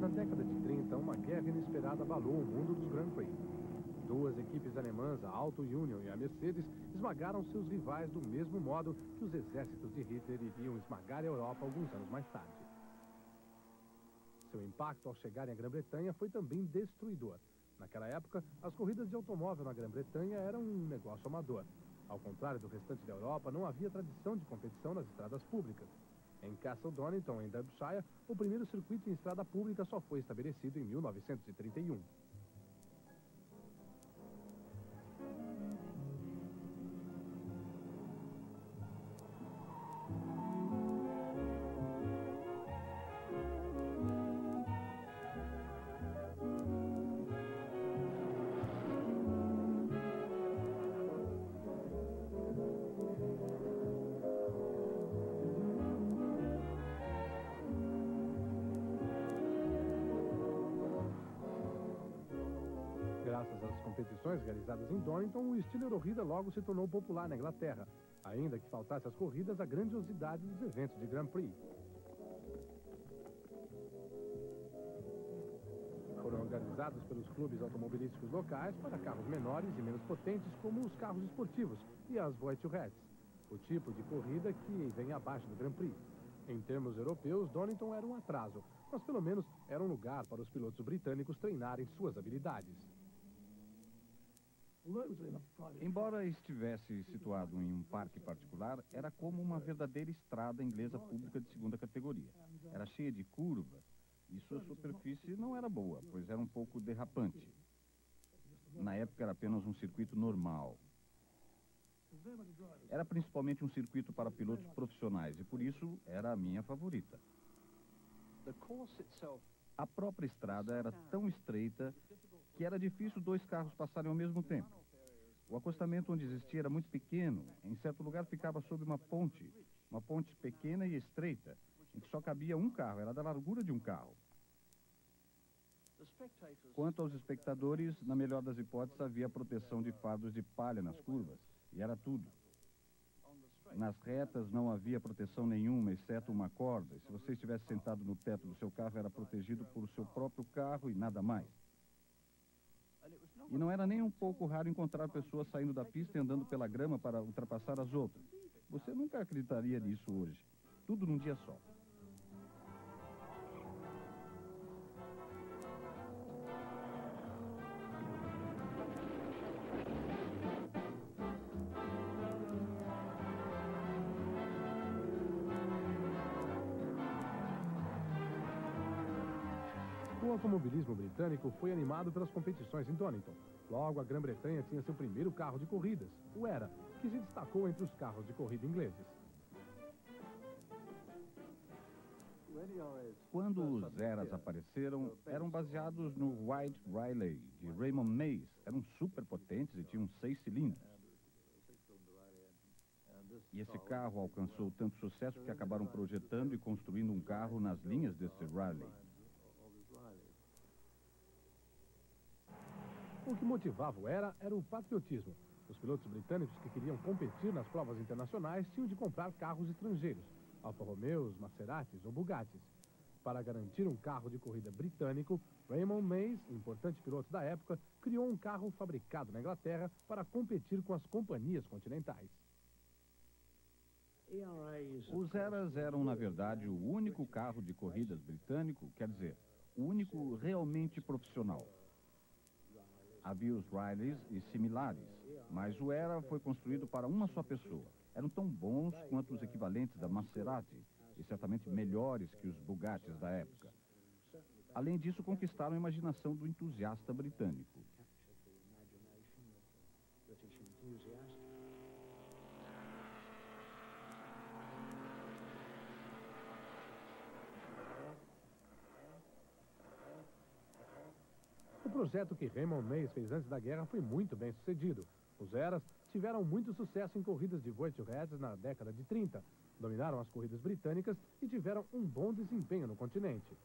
década de 30, uma guerra inesperada abalou o mundo dos Grand Prix. Duas equipes alemãs, a Auto Union e a Mercedes, esmagaram seus rivais do mesmo modo que os exércitos de Hitler iriam esmagar a Europa alguns anos mais tarde. Seu impacto ao chegarem à Grã-Bretanha foi também destruidor. Naquela época, as corridas de automóvel na Grã-Bretanha eram um negócio amador. Ao contrário do restante da Europa, não havia tradição de competição nas estradas públicas. Em Castle Donington, em Derbyshire, o primeiro circuito em estrada pública só foi estabelecido em 1931. Graças às competições realizadas em Donington, o estilo Eurorrida logo se tornou popular na Inglaterra, ainda que faltasse às corridas a grandiosidade dos eventos de Grand Prix. Foram organizados pelos clubes automobilísticos locais para carros menores e menos potentes, como os carros esportivos e as Voiturettes, o tipo de corrida que vem abaixo do Grand Prix. Em termos europeus, Donington era um atraso, mas pelo menos era um lugar para os pilotos britânicos treinarem suas habilidades. Embora estivesse situado em um parque particular, era como uma verdadeira estrada inglesa pública de segunda categoria. Era cheia de curvas e sua superfície não era boa, pois era um pouco derrapante. Na época era apenas um circuito normal. Era principalmente um circuito para pilotos profissionais e por isso era a minha favorita. A própria estrada era tão estreita que era difícil dois carros passarem ao mesmo tempo. O acostamento onde existia era muito pequeno. Em certo lugar ficava sob uma ponte pequena e estreita, em que só cabia um carro, era da largura de um carro. Quanto aos espectadores, na melhor das hipóteses, havia proteção de fardos de palha nas curvas, e era tudo. Nas retas não havia proteção nenhuma, exceto uma corda, e se você estivesse sentado no teto do seu carro, era protegido por seu próprio carro e nada mais. E não era nem um pouco raro encontrar pessoas saindo da pista e andando pela grama para ultrapassar as outras. Você nunca acreditaria nisso hoje. Tudo num dia só. O automobilismo britânico foi animado pelas competições em Donington. Logo, a Grã-Bretanha tinha seu primeiro carro de corridas, o Era, que se destacou entre os carros de corrida ingleses. Quando os Eras apareceram, eram baseados no White Riley, de Raymond Mays. Eram super potentes e tinham 6 cilindros. E esse carro alcançou tanto sucesso que acabaram projetando e construindo um carro nas linhas desse Riley. O que motivava o Era o patriotismo. Os pilotos britânicos que queriam competir nas provas internacionais tinham de comprar carros estrangeiros, Alfa Romeos, Maseratis ou Bugattis. Para garantir um carro de corrida britânico, Raymond Mays, importante piloto da época, criou um carro fabricado na Inglaterra para competir com as companhias continentais. Os Eras eram, na verdade, o único carro de corridas britânico, quer dizer, o único realmente profissional. Havia os Rileys e similares, mas o Era foi construído para uma só pessoa. Eram tão bons quanto os equivalentes da Maserati e certamente melhores que os Bugattis da época. Além disso, conquistaram a imaginação do entusiasta britânico. O projeto que Raymond Mays fez antes da guerra foi muito bem sucedido. Os Eras tiveram muito sucesso em corridas de Voiturettes na década de 30, dominaram as corridas britânicas e tiveram um bom desempenho no continente.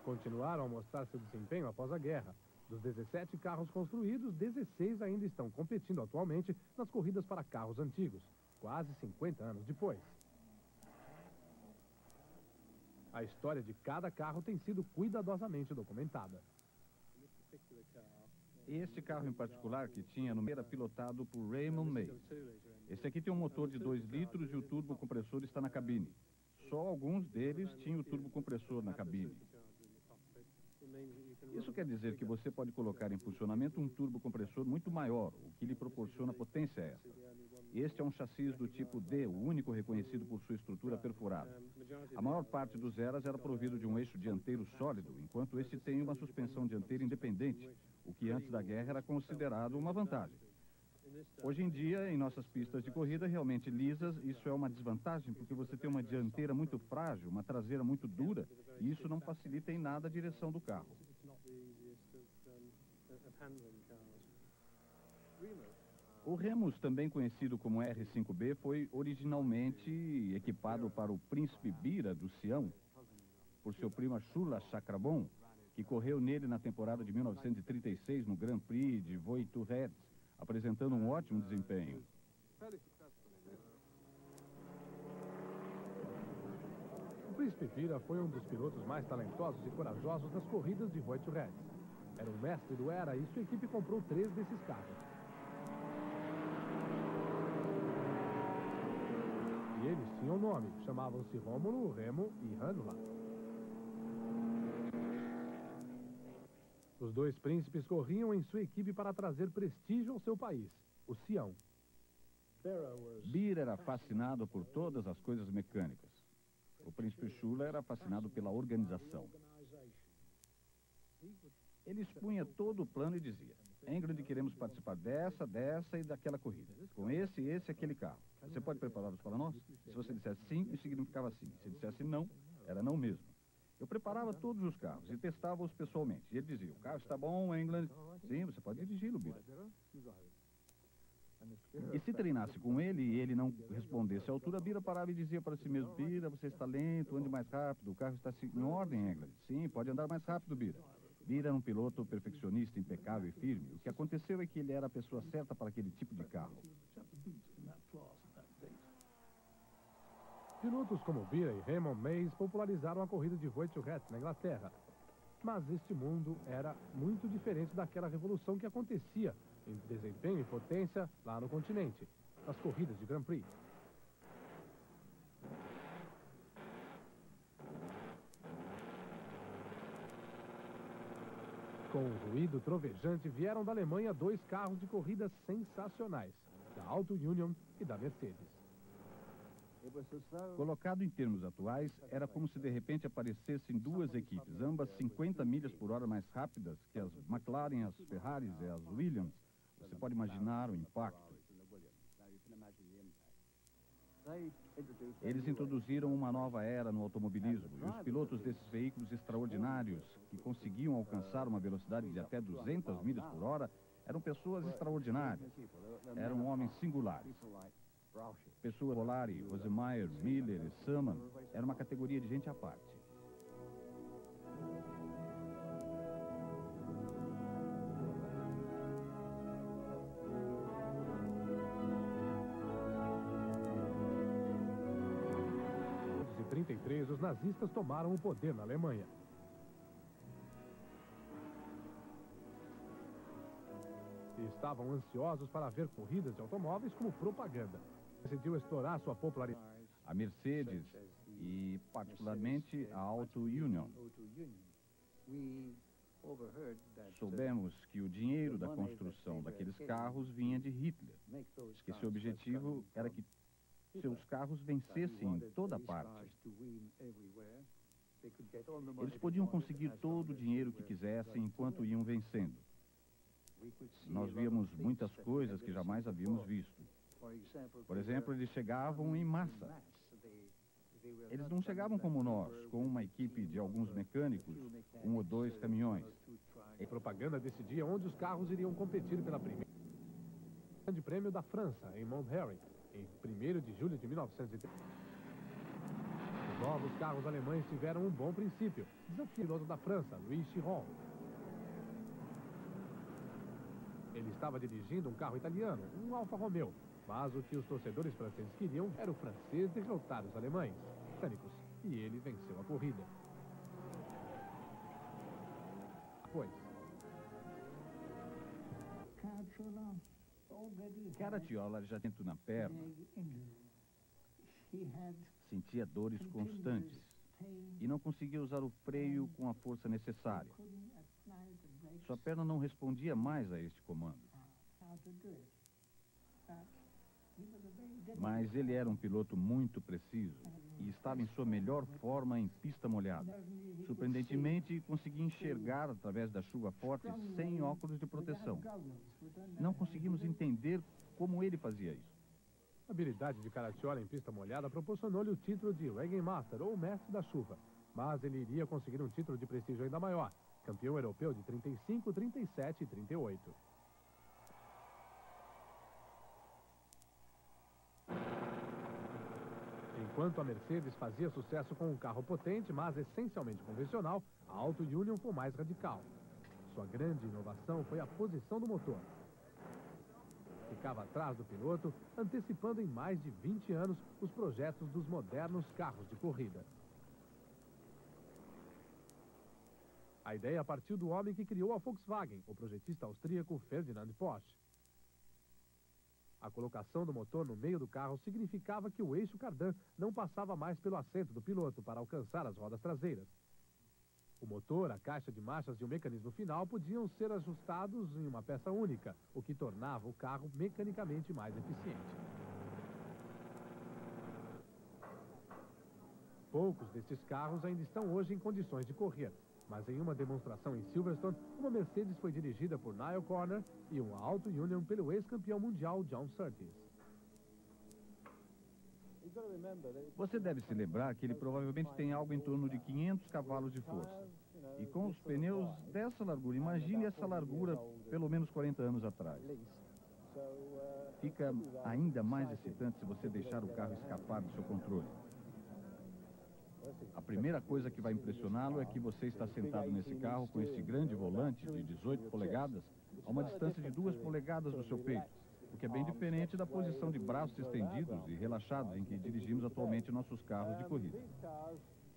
Continuaram a mostrar seu desempenho após a guerra. Dos 17 carros construídos, 16 ainda estão competindo atualmente nas corridas para carros antigos. quase 50 anos depois. A história de cada carro tem sido cuidadosamente documentada. Este carro em particular que tinha no meio era pilotado por Raymond Mays. Esse aqui tem um motor de 2 litros e o turbocompressor está na cabine. Só alguns deles tinham o turbocompressor na cabine. Isso quer dizer que você pode colocar em funcionamento um turbocompressor muito maior, o que lhe proporciona potência extra. Este é um chassi do tipo D, o único reconhecido por sua estrutura perfurada. A maior parte dos Eras era provido de um eixo dianteiro sólido, enquanto este tem uma suspensão dianteira independente, o que antes da guerra era considerado uma vantagem. Hoje em dia, em nossas pistas de corrida realmente lisas, isso é uma desvantagem, porque você tem uma dianteira muito frágil, uma traseira muito dura, e isso não facilita em nada a direção do carro. O Remus, também conhecido como R5B, foi originalmente equipado para o Príncipe Bira do Sião, por seu primo Shula Chakrabon, que correu nele na temporada de 1936 no Grand Prix de Voitourette, apresentando um ótimo desempenho. O Príncipe Bira foi um dos pilotos mais talentosos e corajosos das corridas de Voitourette. Era o mestre do Era e sua equipe comprou 3 desses carros. E eles tinham nome, chamavam-se Rômulo, Remo e Ranula. Os 2 príncipes corriam em sua equipe para trazer prestígio ao seu país, o Sião. Bira era fascinado por todas as coisas mecânicas. O príncipe Shula era fascinado pela organização. Ele expunha todo o plano e dizia: England, queremos participar dessa e daquela corrida. Com esse e aquele carro. Você pode prepará-los para nós? Se você dissesse sim, isso significava sim. Se dissesse não, era não mesmo. Eu preparava todos os carros e testava-os pessoalmente. E ele dizia: o carro está bom, England? Sim, você pode dirigi-lo, Bira. E se treinasse com ele e ele não respondesse à altura, Bira parava e dizia para si mesmo: Bira, você está lento, ande mais rápido, o carro está em ordem, England. Sim, pode andar mais rápido, Bira. Bira era um piloto perfeccionista, impecável e firme. O que aconteceu é que ele era a pessoa certa para aquele tipo de carro. Pilotos como Bira e Raymond Mays popularizaram a corrida de Voitourette na Inglaterra. Mas este mundo era muito diferente daquela revolução que acontecia em desempenho e potência lá no continente, nas corridas de Grand Prix. Com um ruído trovejante, vieram da Alemanha 2 carros de corrida sensacionais, da Auto Union e da Mercedes. Colocado em termos atuais, era como se de repente aparecessem 2 equipes, ambas 50 milhas por hora mais rápidas que as McLaren, as Ferraris e as Williams. Você pode imaginar o impacto. Eles introduziram uma nova era no automobilismo e os pilotos desses veículos extraordinários, que conseguiam alcançar uma velocidade de até 200 milhas por hora, eram pessoas extraordinárias, eram homens singulares. Pessoas Volari, Rosemeyer, Miller e Saman era uma categoria de gente à parte. Em 1933, os nazistas tomaram o poder na Alemanha. E estavam ansiosos para ver corridas de automóveis como propaganda. Decidiu explorar sua popularidade. A Mercedes e, particularmente, a Auto Union. Soubemos que o dinheiro da construção daqueles carros vinha de Hitler. Que seu objetivo era que seus carros vencessem em toda parte. Eles podiam conseguir todo o dinheiro que quisessem enquanto iam vencendo. Nós víamos muitas coisas que jamais havíamos visto. Por exemplo, eles chegavam em massa. Eles não chegavam como nós, com uma equipe de alguns mecânicos, 1 ou 2 caminhões. A propaganda decidia onde os carros iriam competir pela primeira Grande Prêmio da França, em Montpellier, em 1º de julho de 1930. Os novos carros alemães tiveram um bom princípio. Desafio o piloto da França, Louis Chiron. Ele estava dirigindo um carro italiano, um Alfa Romeo. Mas o que os torcedores franceses queriam era o francês derrotar os alemães britânicos. E ele venceu a corrida. Pois. Caracciola já tinha na perna. Sentia dores constantes e não conseguia usar o freio com a força necessária. Sua perna não respondia mais a este comando. Mas ele era um piloto muito preciso e estava em sua melhor forma em pista molhada. Surpreendentemente, conseguia enxergar através da chuva forte sem óculos de proteção. Não conseguimos entender como ele fazia isso. A habilidade de Caracciola em pista molhada proporcionou-lhe o título de Regain Master, ou Mestre da Chuva. Mas ele iria conseguir um título de prestígio ainda maior, campeão europeu de 35, 37 e 38. Enquanto a Mercedes fazia sucesso com um carro potente, mas essencialmente convencional, a Auto Union foi mais radical. Sua grande inovação foi a posição do motor. Ficava atrás do piloto, antecipando em mais de 20 anos os projetos dos modernos carros de corrida. A ideia partiu do homem que criou a Volkswagen, o projetista austríaco Ferdinand Porsche. A colocação do motor no meio do carro significava que o eixo cardan não passava mais pelo assento do piloto para alcançar as rodas traseiras. O motor, a caixa de marchas e o mecanismo final podiam ser ajustados em uma peça única, o que tornava o carro mecanicamente mais eficiente. Poucos destes carros ainda estão hoje em condições de correr, mas em uma demonstração em Silverstone, uma Mercedes foi dirigida por Niall Corner e uma Auto Union pelo ex-campeão mundial John Surtees. Você deve se lembrar que ele provavelmente tem algo em torno de 500 cavalos de força. E com os pneus dessa largura, imagine essa largura pelo menos 40 anos atrás. Fica ainda mais excitante se você deixar o carro escapar do seu controle. A primeira coisa que vai impressioná-lo é que você está sentado nesse carro com esse grande volante de 18 polegadas a uma distância de 2 polegadas do seu peito, o que é bem diferente da posição de braços estendidos e relaxados em que dirigimos atualmente nossos carros de corrida.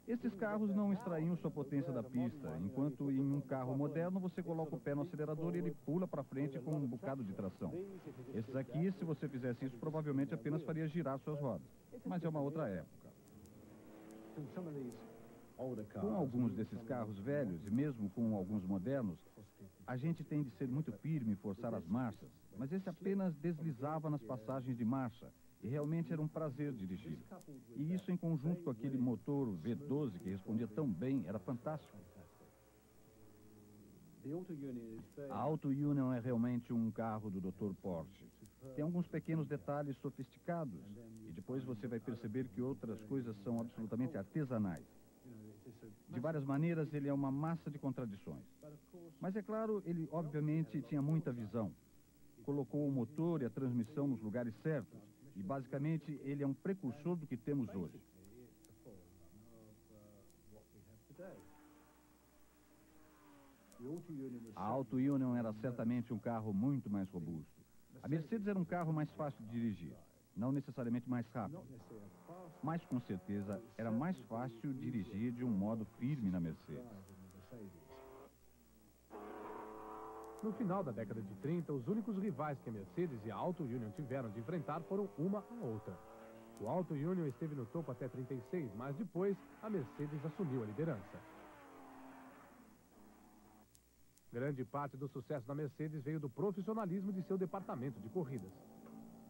Esses carros não extraíam sua potência da pista, enquanto em um carro moderno você coloca o pé no acelerador e ele pula para frente com um bocado de tração. Esses aqui, se você fizesse isso, provavelmente apenas faria girar suas rodas. Mas é uma outra época. Com alguns desses carros velhos e mesmo com alguns modernos, a gente tem de ser muito firme e forçar as marchas, mas esse apenas deslizava nas passagens de marcha e realmente era um prazer dirigir. E isso em conjunto com aquele motor V12 que respondia tão bem, era fantástico. A Auto Union é realmente um carro do Dr. Porsche. Tem alguns pequenos detalhes sofisticados e depois você vai perceber que outras coisas são absolutamente artesanais. De várias maneiras, ele é uma massa de contradições. Mas é claro, ele obviamente tinha muita visão. Colocou o motor e a transmissão nos lugares certos e basicamente ele é um precursor do que temos hoje. A Auto Union era certamente um carro muito mais robusto. A Mercedes era um carro mais fácil de dirigir, não necessariamente mais rápido. Mas com certeza era mais fácil dirigir de um modo firme na Mercedes. No final da década de 30, os únicos rivais que a Mercedes e a Auto Union tiveram de enfrentar foram uma a outra. O Auto Union esteve no topo até 36, mas depois a Mercedes assumiu a liderança. Grande parte do sucesso da Mercedes veio do profissionalismo de seu departamento de corridas.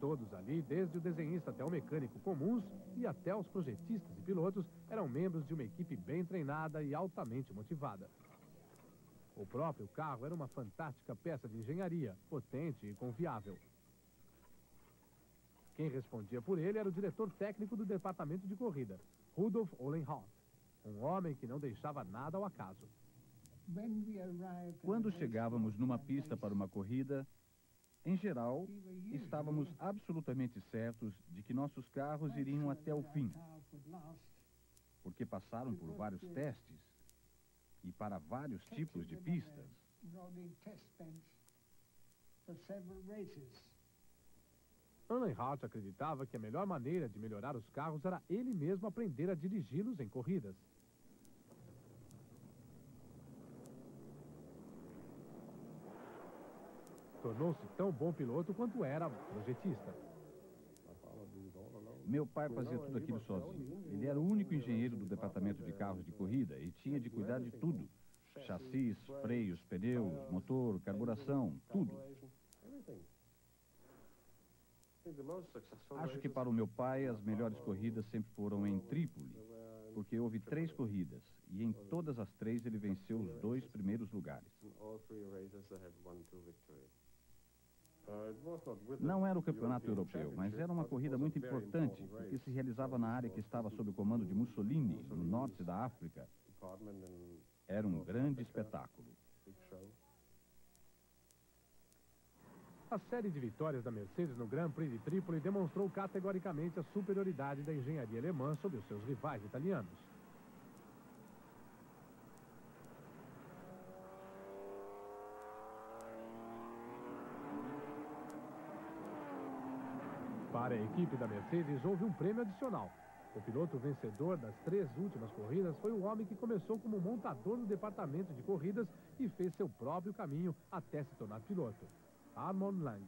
Todos ali, desde o desenhista até o mecânico comuns e até os projetistas e pilotos, eram membros de uma equipe bem treinada e altamente motivada. O próprio carro era uma fantástica peça de engenharia, potente e confiável. Quem respondia por ele era o diretor técnico do departamento de corrida, Rudolf Uhlenhaut, um homem que não deixava nada ao acaso. Quando chegávamos numa pista para uma corrida, em geral, estávamos absolutamente certos de que nossos carros iriam até o fim, porque passaram por vários testes e para vários tipos de pistas. Alan Hart acreditava que a melhor maneira de melhorar os carros era ele mesmo aprender a dirigi-los em corridas. Tornou-se tão bom piloto quanto era projetista. Meu pai fazia tudo aquilo sozinho. Ele era o único engenheiro do departamento de carros de corrida e tinha de cuidar de tudo. Chassis, freios, pneus, motor, carburação, tudo. Acho que para o meu pai as melhores corridas sempre foram em Trípoli, porque houve 3 corridas e em todas as 3 ele venceu os 2 primeiros lugares. Não era o campeonato europeu, mas era uma corrida muito importante, porque se realizava na área que estava sob o comando de Mussolini, no norte da África. Era um grande espetáculo. A série de vitórias da Mercedes no Grand Prix de Trípoli demonstrou categoricamente a superioridade da engenharia alemã sobre os seus rivais italianos. Para a equipe da Mercedes, houve um prêmio adicional. O piloto vencedor das 3 últimas corridas foi o homem que começou como montador no departamento de corridas e fez seu próprio caminho até se tornar piloto. Armand Lang.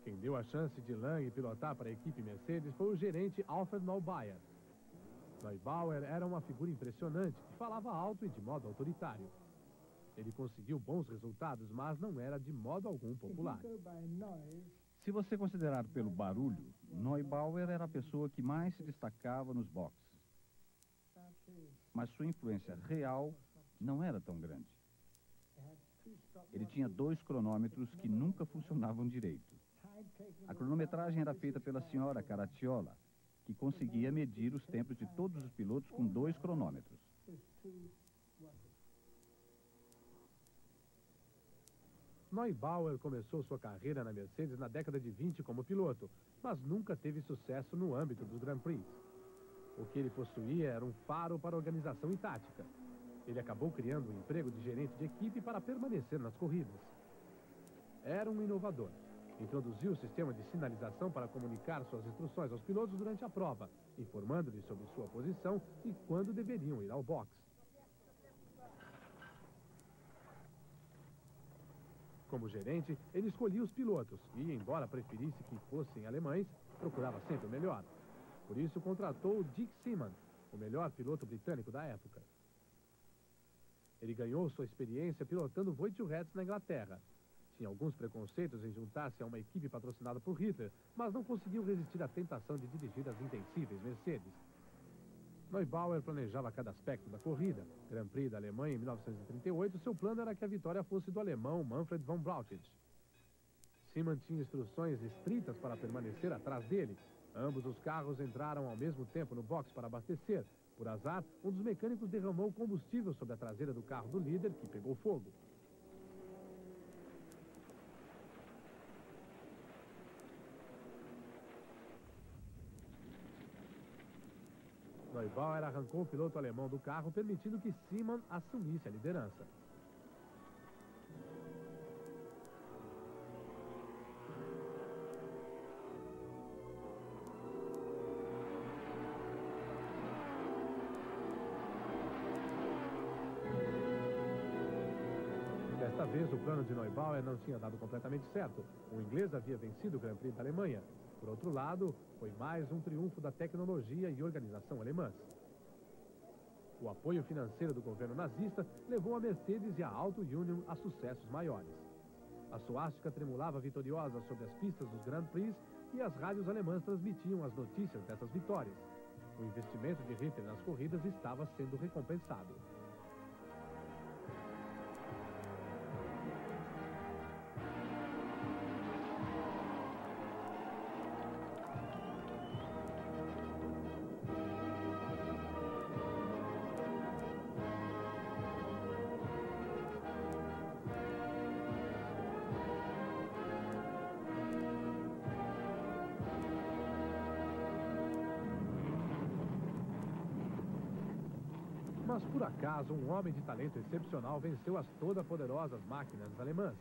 Quem deu a chance de Lang pilotar para a equipe Mercedes foi o gerente Alfred Neubauer. Neubauer era uma figura impressionante, que falava alto e de modo autoritário. Ele conseguiu bons resultados, mas não era de modo algum popular. Se você considerar pelo barulho, Neubauer era a pessoa que mais se destacava nos boxes. Mas sua influência real não era tão grande. Ele tinha 2 cronômetros que nunca funcionavam direito. A cronometragem era feita pela senhora Caracciola, que conseguia medir os tempos de todos os pilotos com 2 cronômetros. Neubauer começou sua carreira na Mercedes na década de 20 como piloto, mas nunca teve sucesso no âmbito dos Grand Prix. O que ele possuía era um faro para organização e tática. Ele acabou criando um emprego de gerente de equipe para permanecer nas corridas. Era um inovador. Introduziu o sistema de sinalização para comunicar suas instruções aos pilotos durante a prova, informando-lhes sobre sua posição e quando deveriam ir ao box. Como gerente, ele escolhia os pilotos e, embora preferisse que fossem alemães, procurava sempre o melhor. Por isso, contratou Dick Seaman, o melhor piloto britânico da época. Ele ganhou sua experiência pilotando Voiturettes na Inglaterra. Tinha alguns preconceitos em juntar-se a uma equipe patrocinada por Hitler, mas não conseguiu resistir à tentação de dirigir as invencíveis Mercedes. Neubauer planejava cada aspecto da corrida. Grand Prix da Alemanha em 1938, seu plano era que a vitória fosse do alemão Manfred von Blautitz. Seaman tinha instruções estritas para permanecer atrás dele. Ambos os carros entraram ao mesmo tempo no box para abastecer. Por azar, um dos mecânicos derramou combustível sobre a traseira do carro do líder, que pegou fogo. Neubauer arrancou o piloto alemão do carro, permitindo que Seaman assumisse a liderança. Desta vez, o plano de Neubauer não tinha dado completamente certo. O inglês havia vencido o Grand Prix da Alemanha. Por outro lado, foi mais um triunfo da tecnologia e organização alemãs. O apoio financeiro do governo nazista levou a Mercedes e a Auto Union a sucessos maiores. A suástica tremulava vitoriosa sobre as pistas dos Grand Prix e as rádios alemãs transmitiam as notícias dessas vitórias. O investimento de Hitler nas corridas estava sendo recompensado. Mas, por acaso, um homem de talento excepcional venceu as toda-poderosas máquinas alemãs.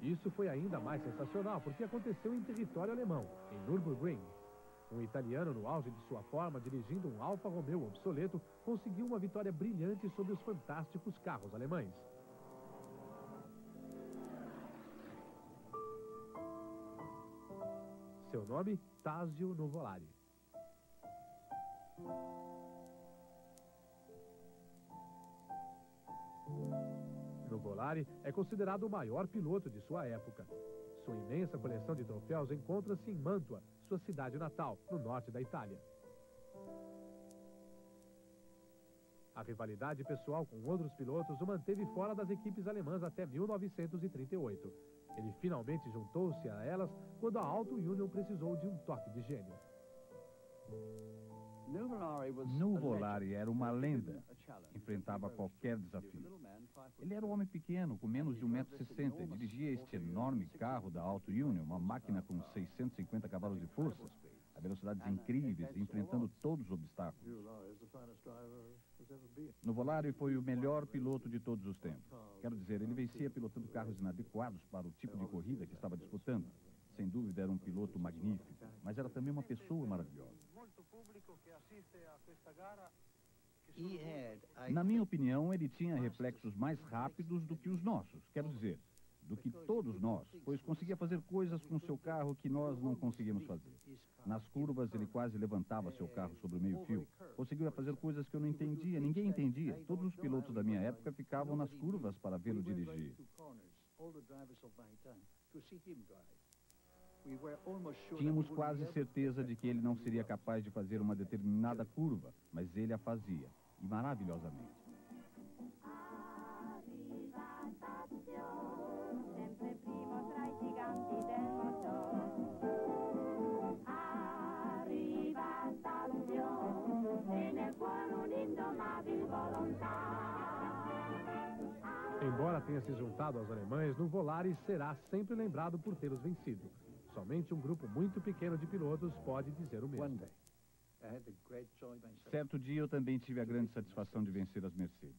Isso foi ainda mais sensacional porque aconteceu em território alemão, em Nürburgring. Um italiano no auge de sua forma, dirigindo um Alfa Romeo obsoleto, conseguiu uma vitória brilhante sobre os fantásticos carros alemães. Seu nome, Tazio Nuvolari. Nuvolari é considerado o maior piloto de sua época. Sua imensa coleção de troféus encontra-se em Mantua, sua cidade natal, no norte da Itália. A rivalidade pessoal com outros pilotos o manteve fora das equipes alemãs até 1938. Ele finalmente juntou-se a elas quando a Auto Union precisou de um toque de gênio. Nuvolari era uma lenda. Enfrentava qualquer desafio. Ele era um homem pequeno, com menos de 1,60 m, e dirigia este enorme carro da Auto Union, uma máquina com 650 cavalos de força, a velocidades incríveis, enfrentando todos os obstáculos. Nuvolari foi o melhor piloto de todos os tempos. Quero dizer, ele vencia pilotando carros inadequados para o tipo de corrida que estava disputando. Sem dúvida, era um piloto magnífico, mas era também uma pessoa maravilhosa. Na minha opinião, ele tinha reflexos mais rápidos do que os nossos, quero dizer, do que todos nós, pois conseguia fazer coisas com seu carro que nós não conseguimos fazer. Nas curvas, ele quase levantava seu carro sobre o meio-fio. Conseguia fazer coisas que eu não entendia, ninguém entendia. Todos os pilotos da minha época ficavam nas curvas para vê-lo dirigir. Tínhamos quase certeza de que ele não seria capaz de fazer uma determinada curva, mas ele a fazia, e maravilhosamente. Embora tenha se juntado aos alemães, Nuvolari será sempre lembrado por tê-los vencido. Somente um grupo muito pequeno de pilotos pode dizer o mesmo. Certo dia eu também tive a grande satisfação de vencer as Mercedes.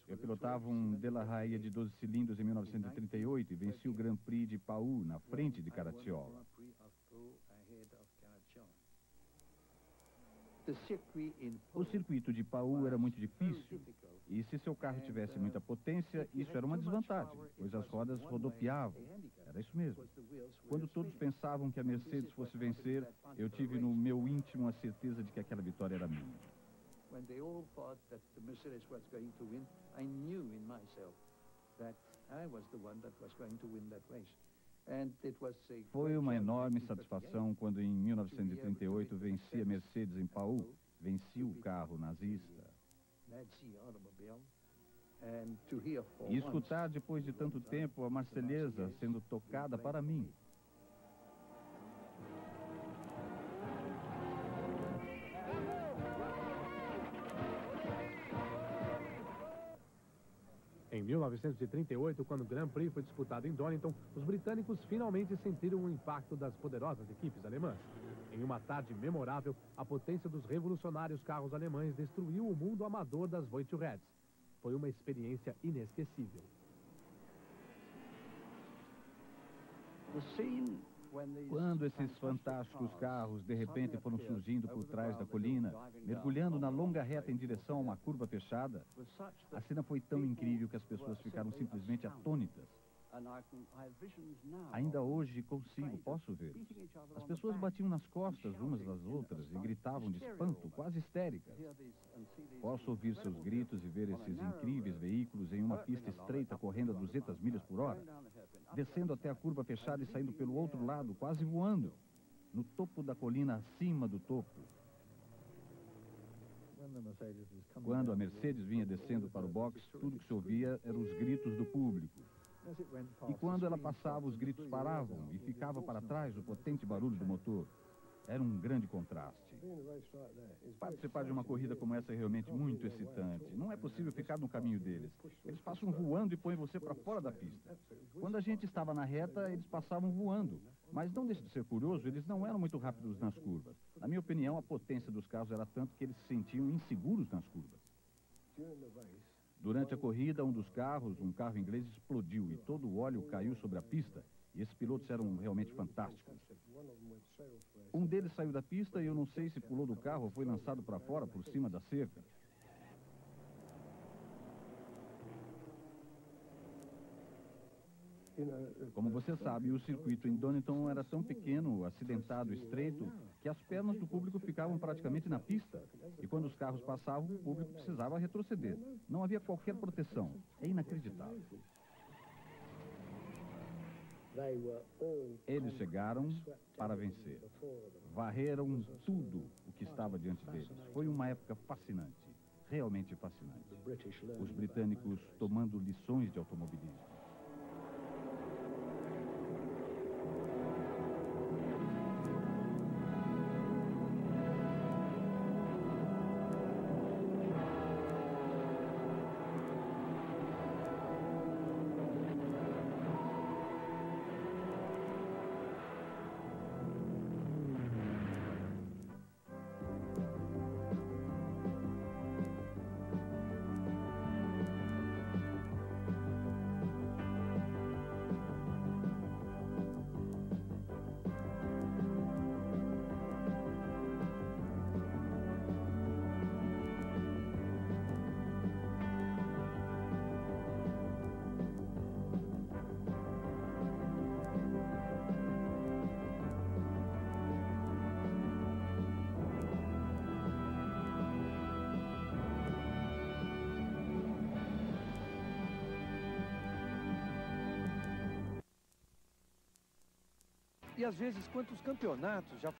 Eu pilotava um De La Haye de 12 cilindros em 1938 e venci o Grand Prix de Pau, na frente de Caracciola. O circuito de Pau era muito difícil, e se seu carro tivesse muita potência, isso era uma desvantagem, pois as rodas rodopiavam. Era isso mesmo. Quando todos pensavam que a Mercedes fosse vencer, eu tive no meu íntimo a certeza de que aquela vitória era minha. Foi uma enorme satisfação quando, em 1938, venci a Mercedes em Pau, venci o carro nazista. E escutar, depois de tanto tempo, a Marselhesa sendo tocada para mim. Em 1938, quando o Grand Prix foi disputado em Donington, os britânicos finalmente sentiram o impacto das poderosas equipes alemãs. Em uma tarde memorável, a potência dos revolucionários carros alemães destruiu o mundo amador das Voiturettes. Foi uma experiência inesquecível. Quando esses fantásticos carros de repente foram surgindo por trás da colina, mergulhando na longa reta em direção a uma curva fechada, a cena foi tão incrível que as pessoas ficaram simplesmente atônitas. Ainda hoje posso ver. As pessoas batiam nas costas umas das outras e gritavam de espanto, quase histéricas. Posso ouvir seus gritos e ver esses incríveis veículos em uma pista estreita correndo a 200 milhas por hora, descendo até a curva fechada e saindo pelo outro lado, quase voando, no topo da colina acima do topo. Quando a Mercedes vinha descendo para o box, tudo que se ouvia eram os gritos do público. E quando ela passava, os gritos paravam e ficava para trás o potente barulho do motor. Era um grande contraste. Participar de uma corrida como essa é realmente muito excitante. Não é possível ficar no caminho deles. Eles passam voando e põem você para fora da pista. Quando a gente estava na reta, eles passavam voando. Mas não deixe de ser curioso, eles não eram muito rápidos nas curvas. Na minha opinião, a potência dos carros era tanto que eles se sentiam inseguros nas curvas. Durante a corrida, um carro inglês explodiu e todo o óleo caiu sobre a pista. E esses pilotos eram realmente fantásticos. Um deles saiu da pista e eu não sei se pulou do carro ou foi lançado para fora por cima da cerca. Como você sabe, o circuito em Donington era tão pequeno, acidentado, estreito, que as pernas do público ficavam praticamente na pista. E quando os carros passavam, o público precisava retroceder. Não havia qualquer proteção. É inacreditável. Eles chegaram para vencer. Varreram tudo o que estava diante deles. Foi uma época fascinante, realmente fascinante. Os britânicos tomando lições de automobilismo. E às vezes, quantos campeonatos já